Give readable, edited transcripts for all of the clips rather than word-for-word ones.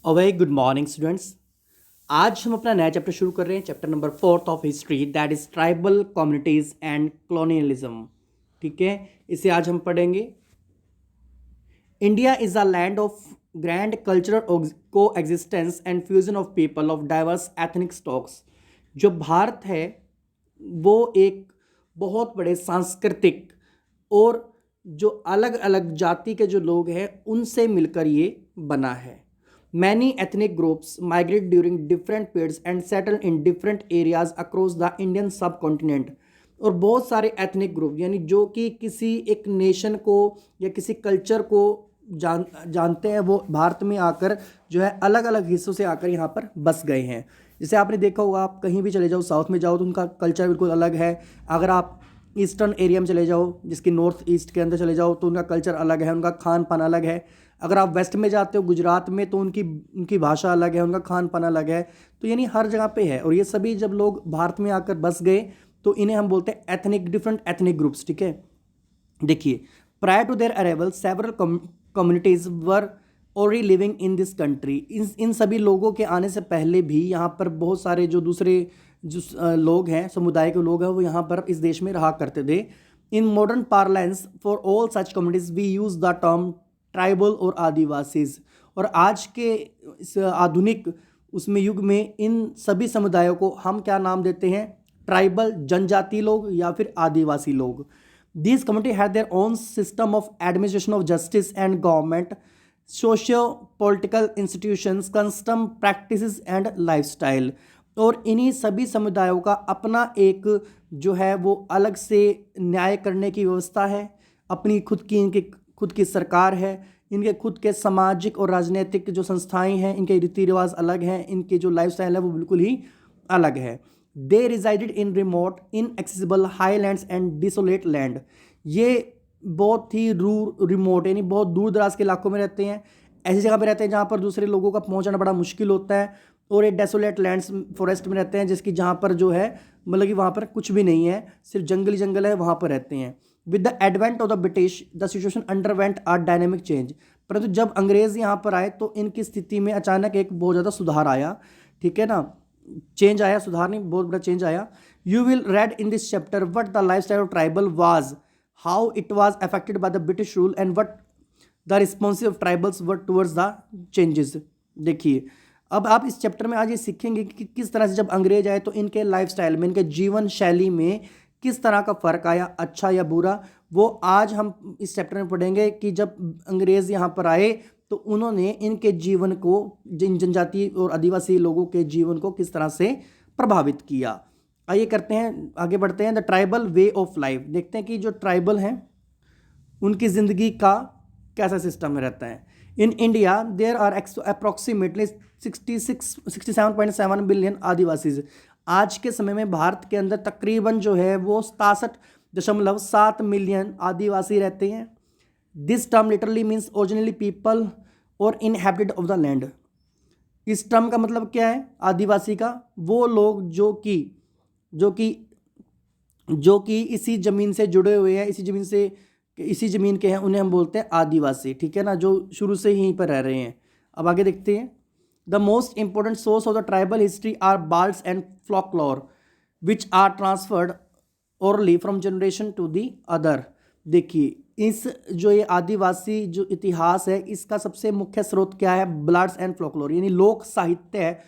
अ very good morning students. आज हम अपना नया चैप्टर शुरू कर रहे हैं, chapter number 4 of history, that is tribal communities and colonialism. ठीक है, इसे आज हम पढ़ेंगे। India is a land of grand cultural coexistence and fusion of people of diverse ethnic stocks. जो भारत है वो एक बहुत बड़े सांस्कृतिक और जो अलग अलग जाति के जो लोग हैं उनसे मिलकर ये बना है। Many ethnic groups migrate during different periods and settle in different areas across the Indian सब कॉन्टिनेंट। और बहुत सारे एथनिक ग्रुप यानी जो कि किसी एक नेशन को या किसी कल्चर को जानते हैं, वो भारत में आकर जो है अलग अलग हिस्सों से आकर यहाँ पर बस गए हैं। जैसे आपने देखा होगा, आप कहीं भी चले जाओ, साउथ में जाओ तो उनका कल्चर बिल्कुल अलग है। अगर आप ईस्टर्न एरिया में चले जाओ, जिसकी नॉर्थ ईस्ट के अंदर चले जाओ, तो उनका कल्चर अलग है, उनका खान पान अलग है। अगर आप वेस्ट में जाते हो, गुजरात में, तो उनकी भाषा अलग है, उनका खान पान अलग है। तो यानी हर जगह पे है। और ये सभी जब लोग भारत में आकर बस गए तो इन्हें हम बोलते हैं एथनिक, डिफरेंट एथनिक ग्रुप्स। ठीक है, देखिए, prior to their arrival several communities were already living in this country. इन सभी लोगों के आने से पहले भी यहाँ पर बहुत सारे जो दूसरे जो लोग हैं, समुदाय के लोग हैं, वो यहाँ पर इस देश में रहा करते थे। In modern parlance for all such communities we use the term tribal और आदिवासीज। और आज के इस आधुनिक उसमें युग में इन सभी समुदायों को हम क्या नाम देते हैं? ट्राइबल, जनजाति लोग या फिर आदिवासी लोग। This community have their own system of administration of justice and government, socio political institutions, custom, practices and lifestyle. और इन्हीं सभी समुदायों का अपना एक जो है वो अलग से न्याय करने की व्यवस्था है, अपनी इनकी खुद की सरकार है, इनके खुद के सामाजिक और राजनीतिक जो संस्थाएं हैं, इनके रीति रिवाज अलग हैं, इनके जो लाइफस्टाइल है वो बिल्कुल ही अलग है। They resided in remote inaccessible highlands and desolate land. ये बहुत ही रिमोट यानी बहुत दूर दराज के इलाकों में रहते हैं, ऐसी जगह पे रहते हैं जहाँ पर दूसरे लोगों का पहुँचना बड़ा मुश्किल होता है। और ये डेसोलेट लैंड्स, फॉरेस्ट में रहते हैं, जिसकी जहाँ पर जो है मतलब कि वहाँ पर कुछ भी नहीं है, सिर्फ जंगल जंगल है, वहाँ पर रहते हैं। With the advent of the British the situation underwent a dynamic change. परंतु जब अंग्रेज यहाँ पर आए तो इनकी स्थिति में अचानक एक बहुत ज़्यादा सुधार आया। ठीक है ना, चेंज आया, सुधार नहीं, बहुत बड़ा चेंज आया। You will read in this chapter what the life style of tribal was, how it was affected by the British rule and what the responsive of tribals were towards the changes. देखिए, अब आप इस chapter में आज ये सीखेंगे कि किस तरह से जब अंग्रेज आए तो इनके लाइफस्टाइल में, इनके जीवन शैली में किस तरह का फ़र्क आया, अच्छा या बुरा। वो आज हम इस चैप्टर में पढ़ेंगे कि जब अंग्रेज़ यहाँ पर आए तो उन्होंने इनके जीवन को, जनजाति और आदिवासी लोगों के जीवन को किस तरह से प्रभावित किया। आइए करते हैं, आगे बढ़ते हैं। The tribal way of life. देखते हैं कि जो ट्राइबल हैं उनकी ज़िंदगी का कैसा सिस्टम रहता है। In India there are approximately 67.7 billion Adivasis. आज के समय में भारत के अंदर तकरीबन जो है वो 67.7 मिलियन आदिवासी रहते हैं। This term literally means originally people और इनहैबिटेड ऑफ द लैंड। इस टर्म का मतलब क्या है? आदिवासी का वो लोग जो कि इसी ज़मीन से जुड़े हुए हैं, इसी ज़मीन के हैं, उन्हें हम बोलते हैं आदिवासी। ठीक है ना, जो शुरू से ही यहीं पर रह रहे हैं। अब आगे देखते हैं। The most important source of the tribal history are ballads and folklore which are transferred orally from generation to the other. देखिए, इस जो ये आदिवासी जो इतिहास है, इसका सबसे मुख्य स्रोत क्या है? बाल्ड्स एंड फ्लोकलोर, यानी लोक साहित्य है।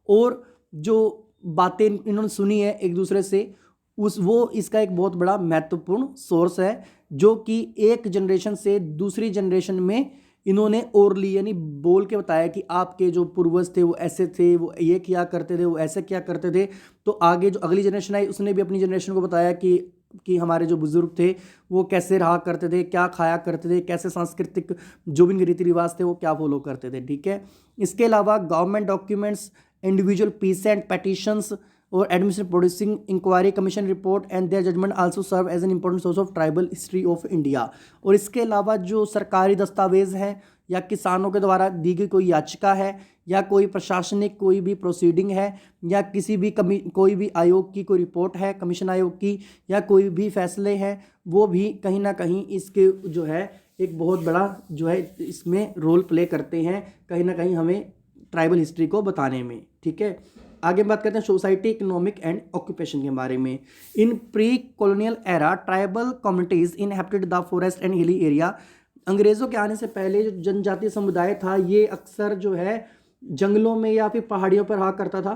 और जो बातें इन्होंने सुनी है एक दूसरे से, वो इसका एक बहुत बड़ा महत्वपूर्ण सोर्स है, जो कि एक जनरेशन से दूसरी जनरेशन में इन्होंने ओरली यानी बोल के बताया कि आपके जो पूर्वज थे वो ऐसे थे, वो ये किया करते थे, वो ऐसे किया करते थे। तो आगे जो अगली जनरेशन आई उसने भी अपनी जनरेशन को बताया कि हमारे जो बुजुर्ग थे वो कैसे रहा करते थे, क्या खाया करते थे, कैसे सांस्कृतिक जो भी रीति रिवाज थे वो क्या फॉलो करते थे। ठीक है, इसके अलावा government documents, individual peasant petitions और administrative producing inquiry commission report and their judgement also serve as an important source of tribal history of India. और इसके अलावा जो सरकारी दस्तावेज हैं या किसानों के द्वारा दी गई कोई याचिका है या कोई प्रशासनिक कोई भी प्रोसीडिंग है या कोई भी आयोग की कोई रिपोर्ट है, कमीशन आयोग की, या कोई भी फैसले हैं, वो भी कहीं ना कहीं इसके जो है एक बहुत बड़ा जो है इसमें रोल प्ले करते हैं, कहीं ना कहीं हमें ट्राइबल हिस्ट्री को बताने में, ठीक है। आगे बात करते हैं सोसाइटी, इकोनॉमिक एंड ऑक्यूपेशन के बारे में। इन pre colonial era tribal communities inhabited the forest and hilly area. अंग्रेज़ों के आने से पहले जो जनजातीय समुदाय था ये अक्सर जो है जंगलों में या फिर पहाड़ियों पर रहा करता था।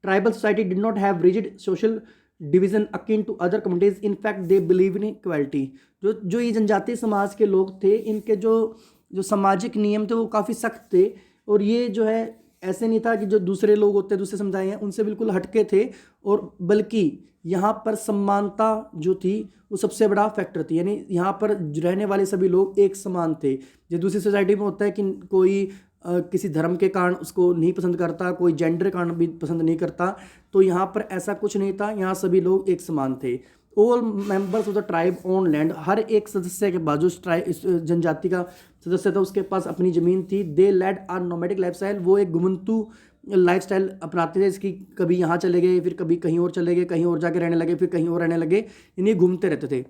Tribal society did not have rigid social division akin to other communities, in fact they believe in equality. जो ये जनजातीय समाज के लोग थे, इनके जो जो सामाजिक नियम थे वो काफ़ी सख्त थे, और ये जो है ऐसे नहीं था कि जो दूसरे लोग होते हैं, दूसरे समुदाय हैं, उनसे बिल्कुल हटके थे, और बल्कि यहाँ पर समानता जो थी वो सबसे बड़ा फैक्टर थी। यानी यहाँ पर रहने वाले सभी लोग एक समान थे। जो दूसरी सोसाइटी में होता है कि कोई किसी धर्म के कारण उसको नहीं पसंद करता, कोई जेंडर के कारण भी पसंद नहीं करता, तो यहाँ पर ऐसा कुछ नहीं था। यहाँ सभी लोग एक समान थे। All members of the tribe own land. हर एक सदस्य के पास, जो इस जनजाति का सदस्य था उसके पास अपनी ज़मीन थी। दे लेड आर नोमैडिक लाइफस्टाइल। वो एक घुमंतू लाइफस्टाइल अपनाते थे, इसकी कभी यहाँ चले गए, फिर कभी कहीं और चले गए, कहीं और जाके रहने लगे, फिर कहीं और रहने लगे, इन्हीं घूमते रहते थे।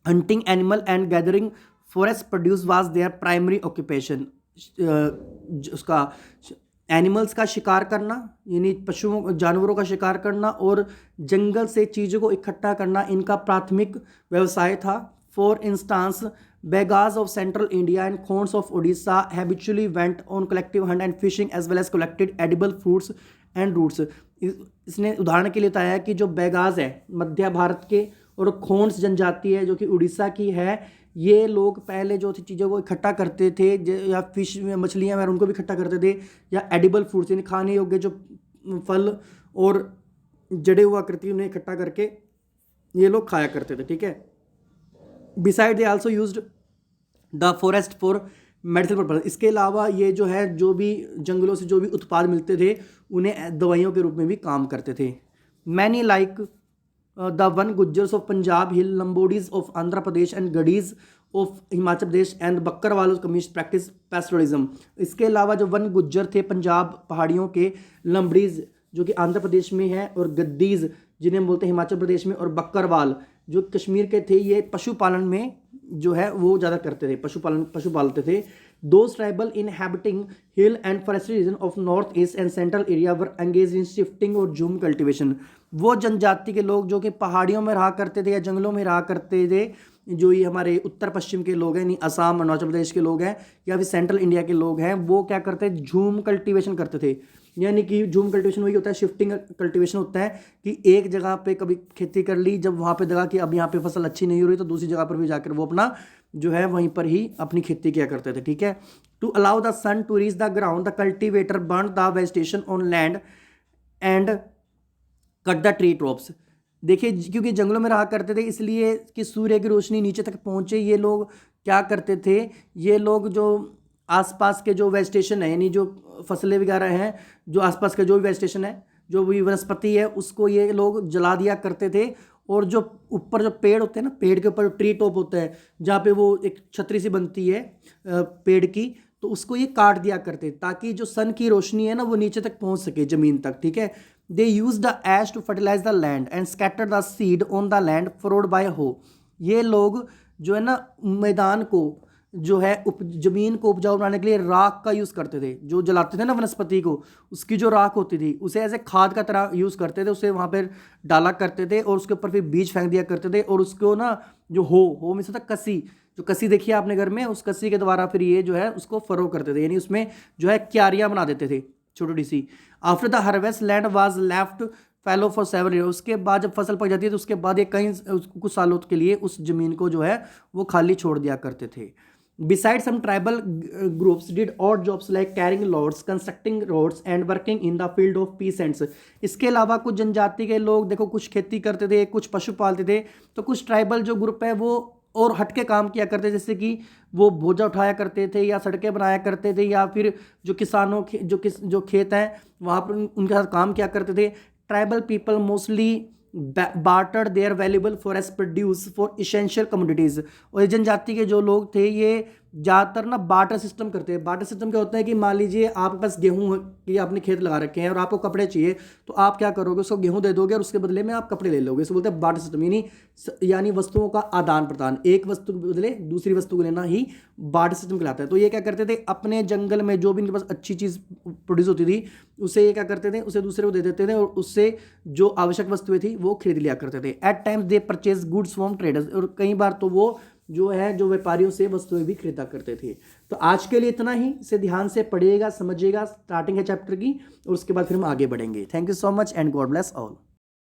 Hunting animal and gathering forest produce was there primary occupation. उसका एनिमल्स का शिकार करना, यानी पशुओं जानवरों का शिकार करना और जंगल से चीज़ों को इकट्ठा करना इनका प्राथमिक व्यवसाय था। For instance Baigas of central India and Khonds of Orissa habitually went on collective hunt and fishing as well as collected edible fruits and roots. इसने उदाहरण के लिए बताया कि जो बेगाज है मध्य भारत के, और खोन्स जनजाति है जो कि उड़ीसा की है, ये लोग पहले जो थी चीज़ों को इकट्ठा करते थे, या फिश मछलियाँ वगैरह उनको भी इकट्ठा करते थे, या एडिबल फ्रूट्स यानी खाने योग्य जो फल और जड़े हुआ करती उन्हें इकट्ठा करके ये लोग खाया करते थे, ठीक है। Beside they also used the forest for medicinal purpose. इसके अलावा ये जो है जो भी जंगलों से जो भी उत्पाद मिलते थे उन्हें दवाइयों के रूप में भी काम करते थे। Many like the Van Gujjars of Punjab, hill Lambadis of Andhra Pradesh and Gaddis of Himachal Pradesh and Bakarwal communities practice pastoralism. इसके अलावा जो वन गुज्जर थे पंजाब पहाड़ियों के, लंबडीज जो कि आंध्र प्रदेश में है, और गद्दीज जिन्हें बोलते हैं हिमाचल प्रदेश में, और बक्करवाल जो कश्मीर के थे, ये पशुपालन में जो है वो ज़्यादा करते थे, पशु पालते थे। Those tribal inhabiting hill and forestry region of north east and central area were engage in shifting और जूम कल्टिवेशन। वो जनजाति के लोग जो कि पहाड़ियों में रहा करते थे या जंगलों में रहा करते थे, जो ये हमारे उत्तर पश्चिम के लोग हैं, यानी असम अरुणाचल प्रदेश के लोग हैं, या फिर सेंट्रल इंडिया के लोग हैं, वो क्या करते हैं, झूम कल्टिवेशन करते थे। यानी कि झूम कल्टिवेशन वही होता है, शिफ्टिंग कल्टिवेशन होता है कि एक जगह पे कभी खेती कर ली, जब वहाँ पे लगा कि अब यहाँ पे फसल अच्छी नहीं हो रही तो दूसरी जगह पर भी जाकर वो अपना जो है वहीं पर ही अपनी खेती किया करते थे, ठीक है। To allow the sun to reach the ground the cultivator burn the vegetation on land and cut the tree tops. देखिए क्योंकि जंगलों में रहा करते थे इसलिए कि सूर्य की रोशनी नीचे तक पहुँचे, ये लोग क्या करते थे, ये लोग जो आसपास के जो वेजिटेशन है, यानी जो फसलें वगैरह हैं, जो आसपास का जो भी वेजिटेशन है, जो भी वनस्पति है, उसको ये लोग जला दिया करते थे। और जो ऊपर जो पेड़ होते हैं ना, पेड़ के ऊपर ट्री टॉप होता है जहाँ पे वो एक छतरी सी बनती है पेड़ की, तो उसको ये काट दिया करते ताकि जो सन की रोशनी है ना वो नीचे तक पहुँच सके, ज़मीन तक, ठीक है। They use the ash to fertilise the land and scatter the seed on the land furrowed by hoe. ये लोग जो है ना मैदान को जो है ज़मीन को उपजाऊ बनाने के लिए राख का यूज़ करते थे। जो जलाते थे ना वनस्पति को, उसकी जो राख होती थी उसे ऐसे खाद का तरह यूज़ करते थे, उसे वहाँ पर डाला करते थे और उसके ऊपर फिर बीज फेंक दिया करते थे। और उसको ना जो हो में से था कसी, जो कसी देखिए आपने घर में, उस कसी के द्वारा फिर ये जो है उसको फरो करते थे, यानी उसमें जो है क्यारियाँ बना देते थे छोटी सी। After the harvest land was left fallow for seven year. उसके बाद जब फसल पक जाती है तो उसके बाद ये कई कुछ सालों के लिए उस ज़मीन को जो है वो खाली छोड़ दिया करते थे। Besides, some tribal groups did odd jobs like carrying loads, constructing roads and working in the field of peasants. इसके अलावा कुछ जनजाति के लोग देखो कुछ खेती करते थे, कुछ पशु पालते थे, तो कुछ ट्राइबल जो ग्रुप है वो और हटके काम किया करते, जैसे कि वो बोझा उठाया करते थे या सड़कें बनाया करते थे, या फिर जो किसानों जो खेत हैं वहाँ पर उनके साथ काम किया करते थे। Tribal people mostly barter their valuable forest produce for essential commodities. और जनजाति के जो लोग थे ये ज़्यादातर ना बार्टर सिस्टम करते हैं। बार्टर सिस्टम क्या होता है कि मान लीजिए आपके पास गेहूँ के आपने खेत लगा रखे हैं और आपको कपड़े चाहिए, तो आप क्या करोगे, उसको गेहूँ दे दोगे और उसके बदले में आप कपड़े ले लोगे। इसे बोलते हैं बार्टर सिस्टम, यानी वस्तुओं का आदान प्रदान, एक वस्तु के बदले दूसरी वस्तु को लेना ही बार्टर सिस्टम कहलाता है। तो ये क्या करते थे, अपने जंगल में जो भी इनके पास अच्छी चीज़ प्रोड्यूस होती थी उसे ये क्या करते थे, उसे दूसरे को दे देते थे और उससे जो आवश्यक वस्तुएं थी वो खरीद लिया करते थे। At times they purchase goods from traders, और कई बार तो वो जो है जो व्यापारियों से वस्तुएं भी खरीदा करते थे। तो आज के लिए इतना ही, इसे ध्यान से पढ़िएगा, समझिएगा, स्टार्टिंग है चैप्टर की, और उसके बाद फिर हम आगे बढ़ेंगे। Thank you so much and God bless all.